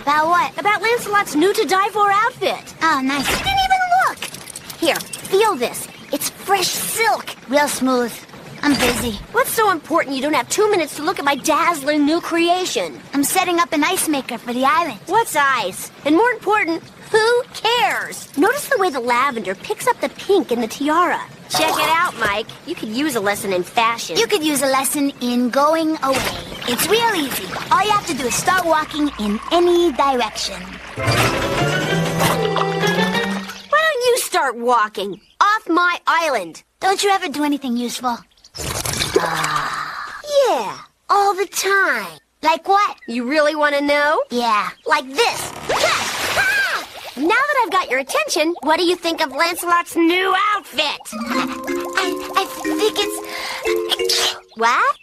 About what? About Lancelot's new-to-die-for outfit. Oh, nice. I didn't even look. Here, feel this. It's fresh silk. Real smooth. I'm busy. What's so important you don't have 2 minutes to look at my dazzling new creation? I'm setting up an ice maker for the island. What's ice? And more important, who cares? Notice the way the lavender picks up the pink in the tiara. Check it out, Mike. You could use a lesson in fashion. You could use a lesson in going away. It's real easy. All you have to do is start walking in any direction. Why don't you start walking? Off my island. Don't you ever do anything useful? Yeah, all the time. Like what? You really want to know? Yeah. Like this. Now that I've got your attention, what do you think of Lancelot's new outfit? I think it's... What?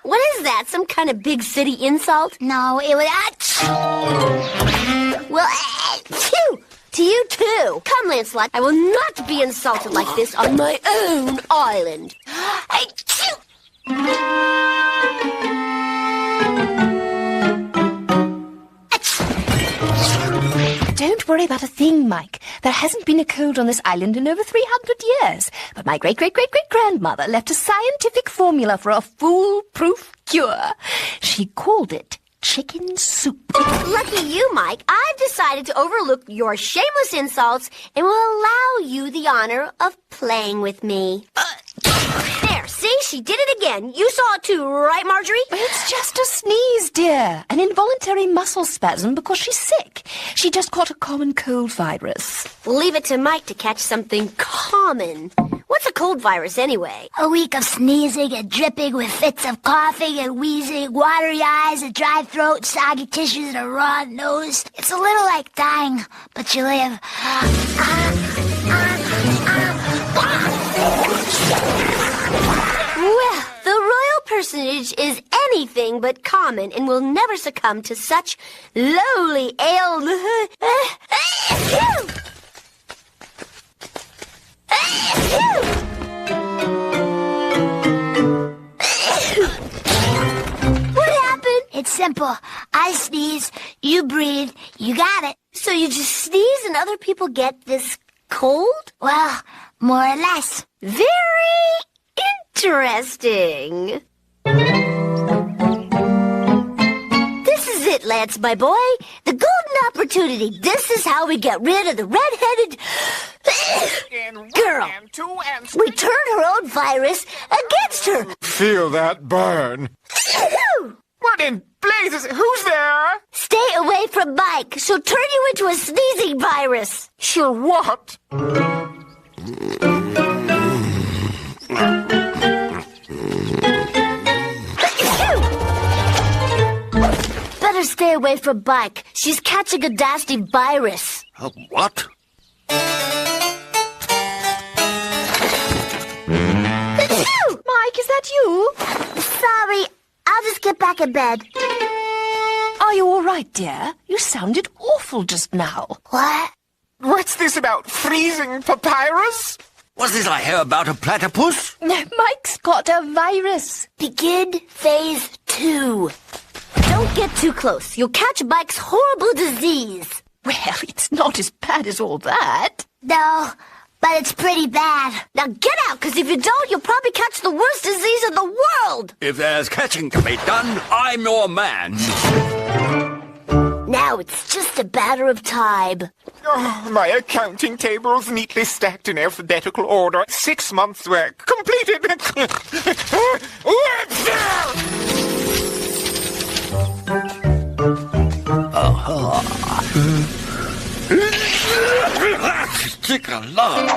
What is that? Some kind of big city insult? No, it was... Well, to you too. Come, Lancelot. I will not be insulted like this on my own island. Don't worry about a thing, Mike. There hasn't been a cold on this island in over 300 years. But my great-great-great-great-grandmother left a scientific formula for a foolproof cure. She called it chicken soup. Lucky you, Mike. I've decided to overlook your shameless insults and will allow you the honor of playing with me. There, see? She did it again. You saw it too, right, Marjorie? It's just a sneeze, dear. An involuntary muscle spasm because she's sick. She just caught a common cold virus. Leave it to Mike to catch something common. What's a cold virus, anyway? A week of sneezing and dripping with fits of coughing and wheezing, watery eyes, a dry throat, soggy tissues, and a raw nose. It's a little like dying, but you live. Well, the royal personage is anything but common and will never succumb to such lowly What happened? It's simple. I sneeze, you breathe, you got it. So you just sneeze and other people get this cold? Well, more or less. Very interesting. This is it, Lance, my boy. The golden opportunity. This is how we get rid of the red-headed girl. We turn her own virus against her. Feel that burn. What in blazes? Who's there? Stay away from Mike. She'll turn you into a sneezing virus. Sure what? Better stay away from Mike. She's catching a nasty virus. A what? Mike, is that you? Sorry, I'll just get back in bed. Are you all right, dear? You sounded awful just now. What? What's this about freezing papyrus? What's this I hear about a platypus? Mike's got a virus. Begin phase 2. Don't get too close. You'll catch Mike's horrible disease. Well, it's not as bad as all that. No, but it's pretty bad. Now get out, because if you don't, you'll probably catch the worst disease in the world. If there's catching to be done, I'm your man. Now it's just a matter of time. Oh, my accounting table's neatly stacked in alphabetical order. 6 months' work completed. Stick along.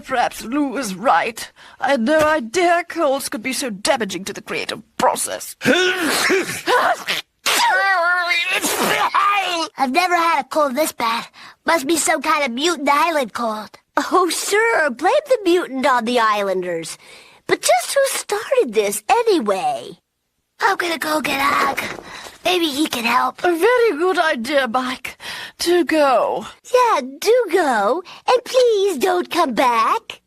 Perhaps Lou was right. I had no idea colds could be so damaging to the creative process. I've never had a cold this bad. Must be some kind of mutant island cold. Oh, sure, blame the mutant on the islanders. But just who started this anyway? I'm gonna go get a hug. Maybe he can help. A very good idea, Mike. To go. Yeah, do go. And please don't come back.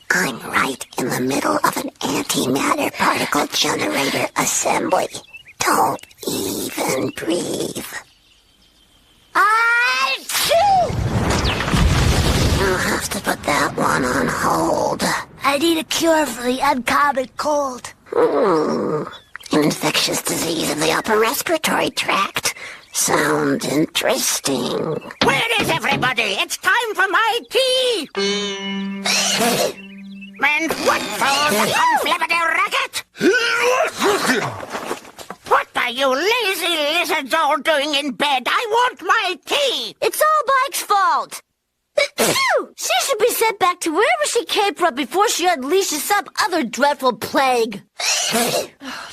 I'm right in the middle of an antimatter particle generator assembly. Don't even breathe. I'll have to put that one on hold. I need a cure for the uncommon cold. Infectious disease of the upper respiratory tract. Sound interesting. Where is everybody? It's time for my tea! And what for the conflippity racket? What are you lazy lizards all doing in bed? I want my tea! It's all Mike's fault. She should be sent back to wherever she came from before she unleashes some other dreadful plague.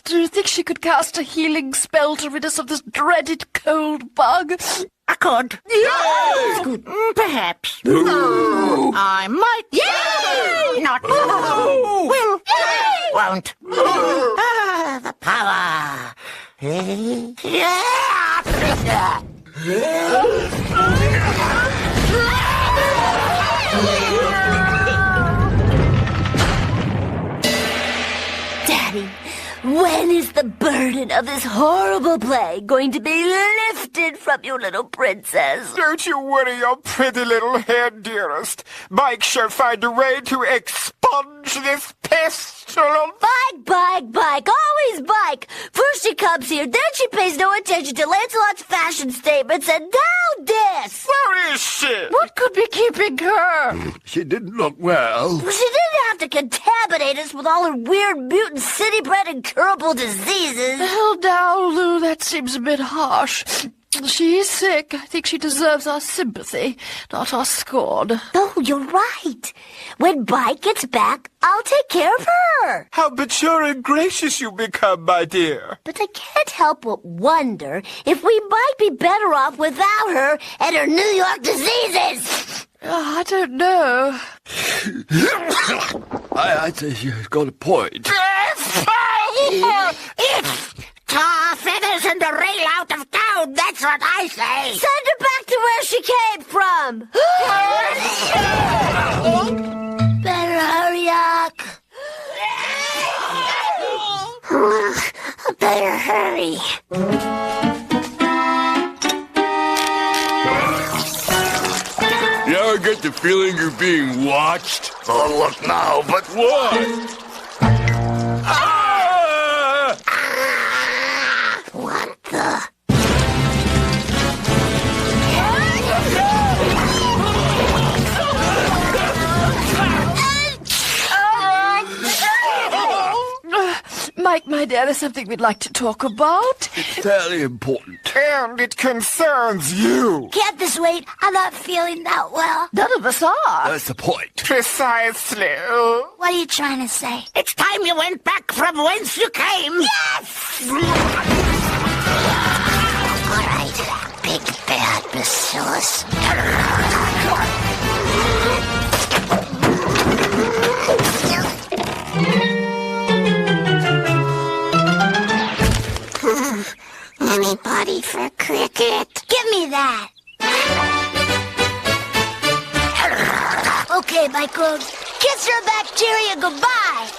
Do you think she could cast a healing spell to rid us of this dreaded cold bug? I could. Yes! Perhaps. No! I might. Yay! Not. Will. Yay! Won't. The power. Daddy, when is the burden of this horrible plague going to be lifted from you, little princess? Don't you worry your pretty little head, dearest. Mike shall find a way to expunge this pestilence. Bike, always Bike. First she comes here, then she pays no attention to Lancelot's fashion statements, and now this! Where is she? What could be keeping her? She didn't look well. She didn't have to contaminate us with all her weird mutant city-bred incurable diseases. Well, now, Lou, that seems a bit harsh. She is sick. I think she deserves our sympathy, not our scorn. Oh, you're right. When Bike gets back, I'll take care of her. How mature and gracious you become, my dear. But I can't help but wonder if we might be better off without her and her New York diseases. I don't know. I think she's got a point. It's tar, feathers, and a rail out of town. That's what I say. Send her back to where she came from. Better hurry up. Better hurry. You ever get the feeling you're being watched? Oh, look now, but what? What the? Mike, my dear, there's something we'd like to talk about. It's fairly important. And it concerns you. Can't this wait? I'm not feeling that well. None of us are. That's the point. Precisely. What are you trying to say? It's time you went back from whence you came. Yes! All right, big bad bacillus. Anybody for cricket? Give me that. Okay, microbes. Kiss your bacteria goodbye.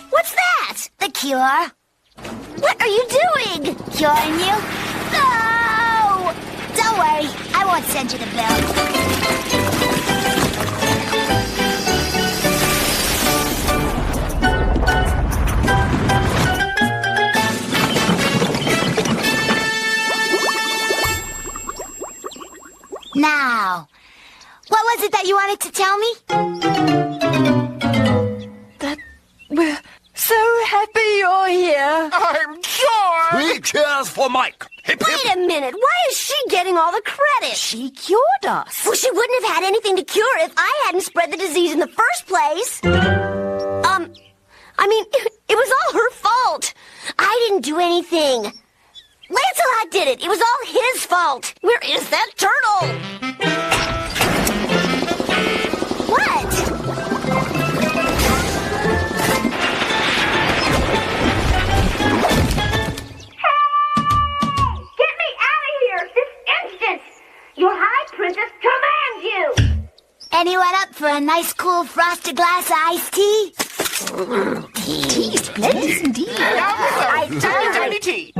What's that? The cure. What are you doing? Curing you? No! Don't worry. I won't send you the bill. Now, what was it that you wanted to tell me? That we're so happy you're here. I'm cured. 3 cheers for Mike. Hip, hip. Wait a minute. Why is she getting all the credit? She cured us. Well, she wouldn't have had anything to cure if I hadn't spread the disease in the first place. I mean, it was all her fault. I didn't do anything. Dad did it. It was all his fault. Where is that turtle? What? Get me out of here this instant! Your High Princess commands you! Anyone up for a nice cool frosted glass of iced tea? Tea, splendid indeed. Tiny tea.